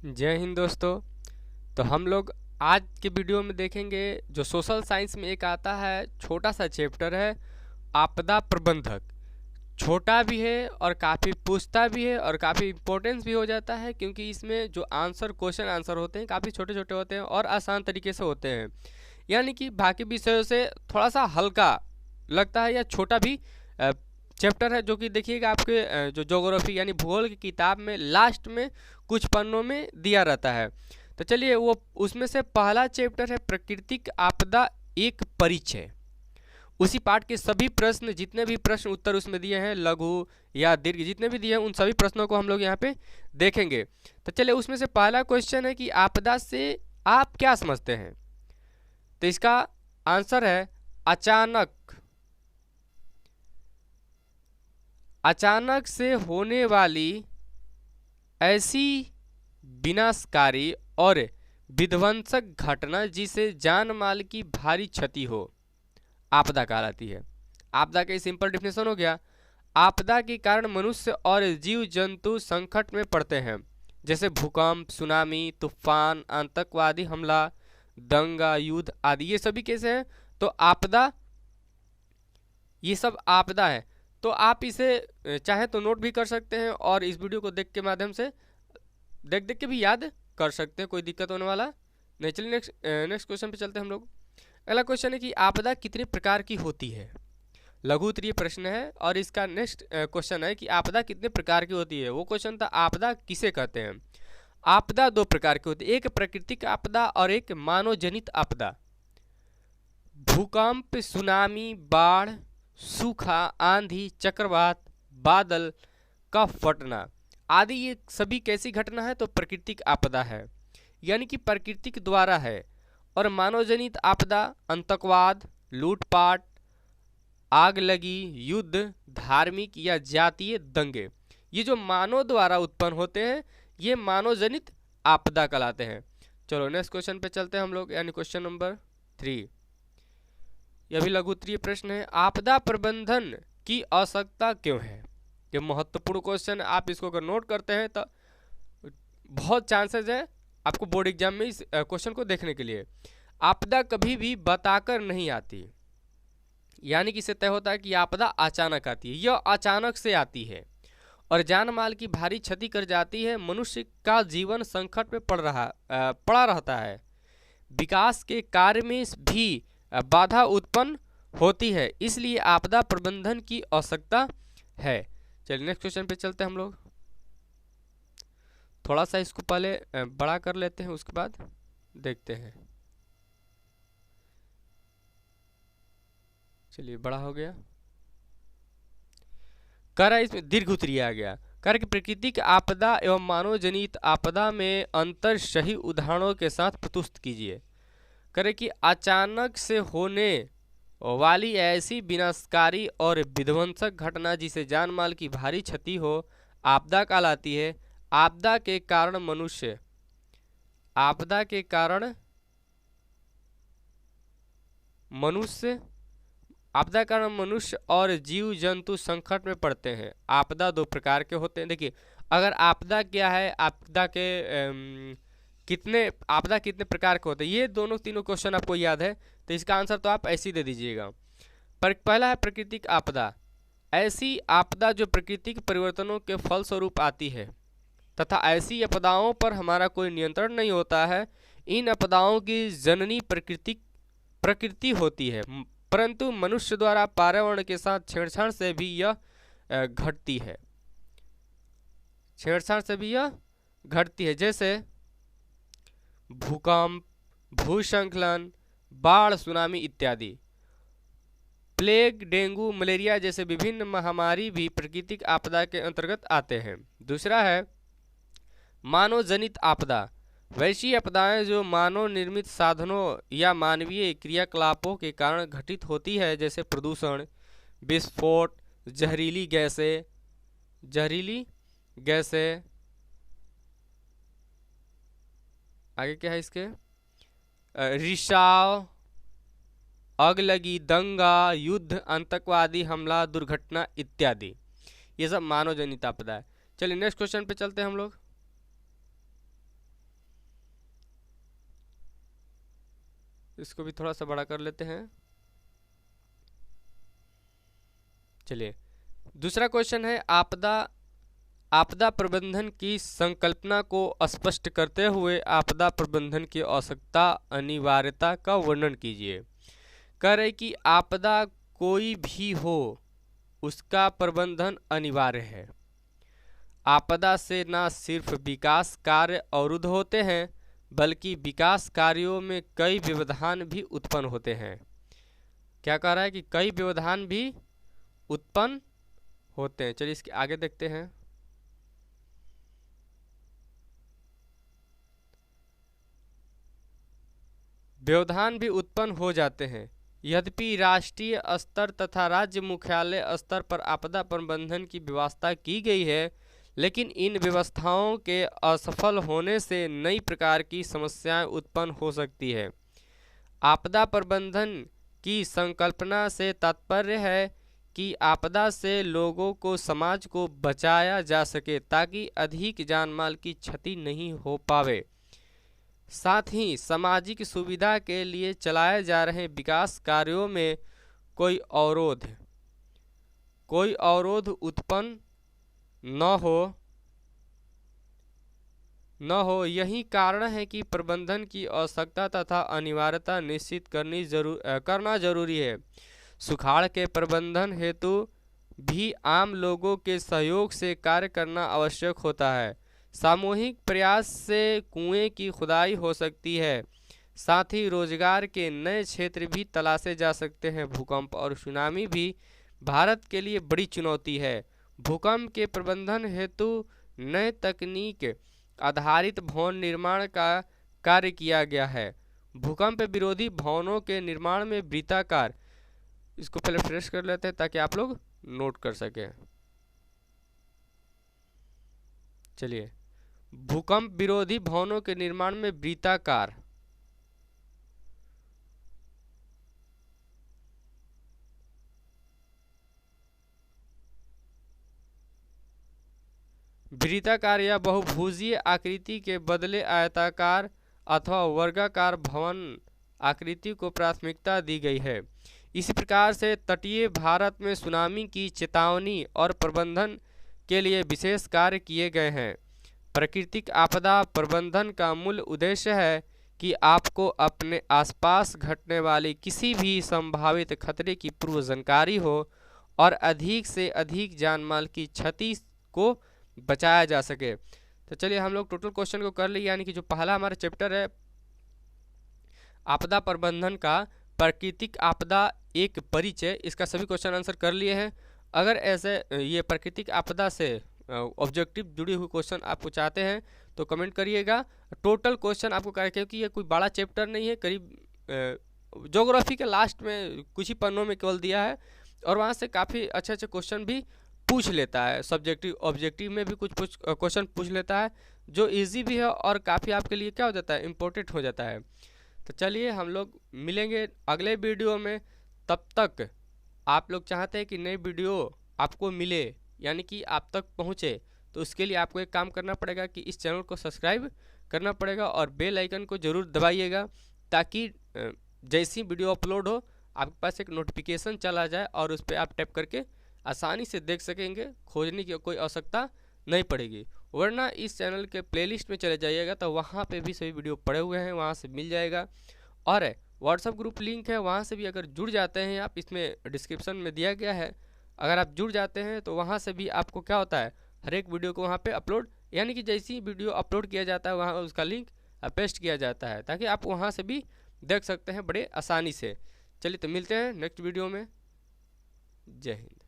जय हिंद दोस्तों। तो हम लोग आज के वीडियो में देखेंगे जो सोशल साइंस में एक आता है, छोटा सा चैप्टर है, आपदा प्रबंधक। छोटा भी है और काफ़ी पूछता भी है और काफ़ी इम्पोर्टेंस भी हो जाता है, क्योंकि इसमें जो क्वेश्चन आंसर होते हैं काफ़ी छोटे छोटे होते हैं और आसान तरीके से होते हैं। यानी कि बाकी विषयों से थोड़ा सा हल्का लगता है या छोटा भी चैप्टर है, जो कि देखिएगा आपके जो ज्योग्राफी यानी भूगोल की किताब में लास्ट में कुछ पन्नों में दिया रहता है। तो चलिए, वो उसमें से पहला चैप्टर है प्राकृतिक आपदा एक परिचय। उसी पाठ के सभी प्रश्न, जितने भी प्रश्न उत्तर उसमें दिए हैं, लघु या दीर्घ जितने भी दिए हैं, उन सभी प्रश्नों को हम लोग यहाँ पे देखेंगे। तो चलिए, उसमें से पहला क्वेश्चन है कि आपदा से आप क्या समझते हैं। तो इसका आंसर है अचानक से होने वाली ऐसी विनाशकारी और विध्वंसक घटना जिसे जान माल की भारी क्षति हो, आपदा कहलाती है। आपदा का सिंपल डिफिनेशन हो गया, आपदा के कारण मनुष्य और जीव जंतु संकट में पड़ते हैं, जैसे भूकंप, सुनामी, तूफान, आतंकवादी हमला, दंगा, युद्ध आदि। ये सभी कैसे हैं? तो आपदा, ये सब आपदा है। तो आप इसे चाहे तो नोट भी कर सकते हैं और इस वीडियो को देख के माध्यम से देख देख के भी याद कर सकते हैं, कोई दिक्कत होने वाला नहीं। चलिए नेक्स्ट क्वेश्चन पे चलते हैं हम लोग। अगला क्वेश्चन है कि आपदा कितने प्रकार की होती है। लघु उत्तरीय प्रश्न है और इसका नेक्स्ट क्वेश्चन है कि आपदा कितने प्रकार की होती है। वो क्वेश्चन था, आपदा किसे कहते हैं। आपदा दो प्रकार की होती है, एक प्राकृतिक आपदा और एक मानव जनित आपदा। भूकंप, सुनामी, बाढ़, सूखा, आंधी, चक्रवात, बादल का फटना आदि, ये सभी कैसी घटना है? तो प्राकृतिक आपदा है, यानी कि प्रकृति द्वारा है। और मानवजनित आपदा आतंकवाद, लूटपाट, आग लगी, युद्ध, धार्मिक या जातीय दंगे, ये जो मानव द्वारा उत्पन्न होते हैं, ये मानवजनित आपदा कहलाते हैं। चलो नेक्स्ट क्वेश्चन पे चलते हैं हम लोग, यानी क्वेश्चन नंबर 3। यह भी लघु उत्तरीय प्रश्न है, आपदा प्रबंधन की आवश्यकता क्यों है। ये महत्वपूर्ण क्वेश्चन, आप इसको अगर नोट करते हैं तो बहुत चांसेस है आपको बोर्ड एग्जाम में इस क्वेश्चन को देखने के लिए। आपदा कभी भी बताकर नहीं आती, यानी कि इससे तय होता है कि आपदा अचानक आती है, यह अचानक से आती है और जान माल की भारी क्षति कर जाती है। मनुष्य का जीवन संकट में पड़ा रहता है। विकास के कार्य में भी बाधा उत्पन्न होती है, इसलिए आपदा प्रबंधन की आवश्यकता है। चलिए नेक्स्ट क्वेश्चन पे चलते हैं हम लोग। थोड़ा सा इसको पहले बड़ा कर लेते हैं, उसके बाद देखते हैं। चलिए, बड़ा हो गया। कह रहा है इसमें दीर्घ उत्तरीय आ गया। कह रहा कि प्राकृतिक आपदा एवं मानव जनित आपदा में अंतर सही उदाहरणों के साथ प्रस्तुत कीजिए। कह रहे कि अचानक से होने वाली ऐसी विनाशकारी और विध्वंसक घटना जिसे जान माल की भारी क्षति हो, आपदा कहलाती है। आपदा के कारण मनुष्य और जीव जंतु संकट में पड़ते हैं। आपदा दो प्रकार के होते हैं। देखिए, अगर आपदा क्या है, आपदा कितने प्रकार के होते हैं, ये दोनों तीनों क्वेश्चन आपको याद है तो इसका आंसर तो आप ऐसे ही दे दीजिएगा। पहला है प्राकृतिक आपदा, ऐसी आपदा जो प्राकृतिक परिवर्तनों के फलस्वरूप आती है तथा ऐसी आपदाओं पर हमारा कोई नियंत्रण नहीं होता है। इन आपदाओं की जननी प्रकृति होती है, परंतु मनुष्य द्वारा पर्यावरण के साथ छेड़छाड़ से भी यह घटती है। जैसे भूकंप, भूस्खलन, बाढ़, सुनामी इत्यादि। प्लेग, डेंगू, मलेरिया जैसे विभिन्न महामारी भी प्राकृतिक आपदा के अंतर्गत आते हैं। दूसरा है मानव जनित आपदा, वैसी आपदाएं जो मानव निर्मित साधनों या मानवीय क्रियाकलापों के कारण घटित होती है, जैसे प्रदूषण, विस्फोट, जहरीली गैसें। आगे क्या है इसके, रिसाव, आग लगी, दंगा, युद्ध, आतंकवादी हमला, दुर्घटना इत्यादि, ये सब मानव जनित आपदा है। चलिए नेक्स्ट क्वेश्चन पे चलते हैं हम लोग। इसको भी थोड़ा सा बड़ा कर लेते हैं। चलिए दूसरा क्वेश्चन है, आपदा प्रबंधन की संकल्पना को स्पष्ट करते हुए आपदा प्रबंधन की आवश्यकता अनिवार्यता का वर्णन कीजिए। कह रहे कि आपदा कोई भी हो उसका प्रबंधन अनिवार्य है। आपदा से न सिर्फ विकास कार्य अवरुद्ध होते हैं बल्कि विकास कार्यों में कई व्यवधान भी उत्पन्न होते हैं। क्या कह रहा है कि कई व्यवधान भी उत्पन्न होते हैं। चलिए इसके आगे देखते हैं। व्यवधान भी उत्पन्न हो जाते हैं। यद्यपि राष्ट्रीय स्तर तथा राज्य मुख्यालय स्तर पर आपदा प्रबंधन की व्यवस्था की गई है, लेकिन इन व्यवस्थाओं के असफल होने से नई प्रकार की समस्याएं उत्पन्न हो सकती है। आपदा प्रबंधन की संकल्पना से तात्पर्य है कि आपदा से लोगों को, समाज को बचाया जा सके ताकि अधिक जानमाल की क्षति नहीं हो पावे। साथ ही सामाजिक सुविधा के लिए चलाए जा रहे विकास कार्यों में कोई अवरोध उत्पन्न न हो। यही कारण है कि प्रबंधन की आवश्यकता तथा अनिवार्यता निश्चित करना जरूरी है। सुखाड़ के प्रबंधन हेतु भी आम लोगों के सहयोग से कार्य करना आवश्यक होता है। सामूहिक प्रयास से कुएं की खुदाई हो सकती है। साथ ही रोजगार के नए क्षेत्र भी तलाशे जा सकते हैं। भूकंप और सुनामी भी भारत के लिए बड़ी चुनौती है। भूकंप के प्रबंधन हेतु नए तकनीक आधारित भवन निर्माण का कार्य किया गया है। भूकंप विरोधी भवनों के निर्माण में वृत्ताकार, इसको पहले फ्रेश कर लेते हैं ताकि आप लोग नोट कर सकें। चलिए, भूकंप विरोधी भवनों के निर्माण में वृत्ताकार या बहुभुजीय आकृति के बदले आयताकार अथवा वर्गाकार भवन आकृति को प्राथमिकता दी गई है। इसी प्रकार से तटीय भारत में सुनामी की चेतावनी और प्रबंधन के लिए विशेष कार्य किए गए हैं। प्राकृतिक आपदा प्रबंधन का मूल उद्देश्य है कि आपको अपने आसपास घटने वाली किसी भी संभावित खतरे की पूर्व जानकारी हो और अधिक से अधिक जानमाल की क्षति को बचाया जा सके। तो चलिए हम लोग टोटल क्वेश्चन को कर लिए, यानी कि जो पहला हमारा चैप्टर है आपदा प्रबंधन का प्राकृतिक आपदा एक परिचय, इसका सभी क्वेश्चन आंसर कर लिए हैं। अगर ऐसे ये प्राकृतिक आपदा से ऑब्जेक्टिव जुड़ी हुई क्वेश्चन आपको चाहते हैं तो कमेंट करिएगा। टोटल क्वेश्चन आपको करें, क्योंकि ये कोई बड़ा चैप्टर नहीं है, करीब ज्योग्राफी के लास्ट में कुछ ही पन्नों में केवल दिया है और वहाँ से काफ़ी अच्छे अच्छे क्वेश्चन भी पूछ लेता है। सब्जेक्टिव ऑब्जेक्टिव में भी कुछ क्वेश्चन पूछ लेता है जो इजी भी है और काफ़ी आपके लिए क्या हो जाता है, इम्पोर्टेंट हो जाता है। तो चलिए हम लोग मिलेंगे अगले वीडियो में। तब तक आप लोग चाहते हैं कि नई वीडियो आपको मिले, यानी कि आप तक पहुँचे, तो उसके लिए आपको एक काम करना पड़ेगा कि इस चैनल को सब्सक्राइब करना पड़ेगा और बेल आइकन को ज़रूर दबाइएगा ताकि जैसी वीडियो अपलोड हो आपके पास एक नोटिफिकेशन चला जाए और उस पर आप टैप करके आसानी से देख सकेंगे। खोजने की कोई आवश्यकता नहीं पड़ेगी। वरना इस चैनल के प्लेलिस्ट में चले जाइएगा तो वहाँ पे भी सभी वीडियो पड़े हुए हैं, वहाँ से मिल जाएगा। और व्हाट्सअप ग्रुप लिंक है, वहाँ से भी अगर जुड़ जाते हैं आप, इसमें डिस्क्रिप्शन में दिया गया है, अगर आप जुड़ जाते हैं तो वहाँ से भी आपको क्या होता है, हर एक वीडियो को वहाँ पे अपलोड, यानी कि जैसी वीडियो अपलोड किया जाता है वहाँ उसका लिंक पेस्ट किया जाता है ताकि आप वहाँ से भी देख सकते हैं बड़े आसानी से। चलिए तो मिलते हैं नेक्स्ट वीडियो में। जय हिंद।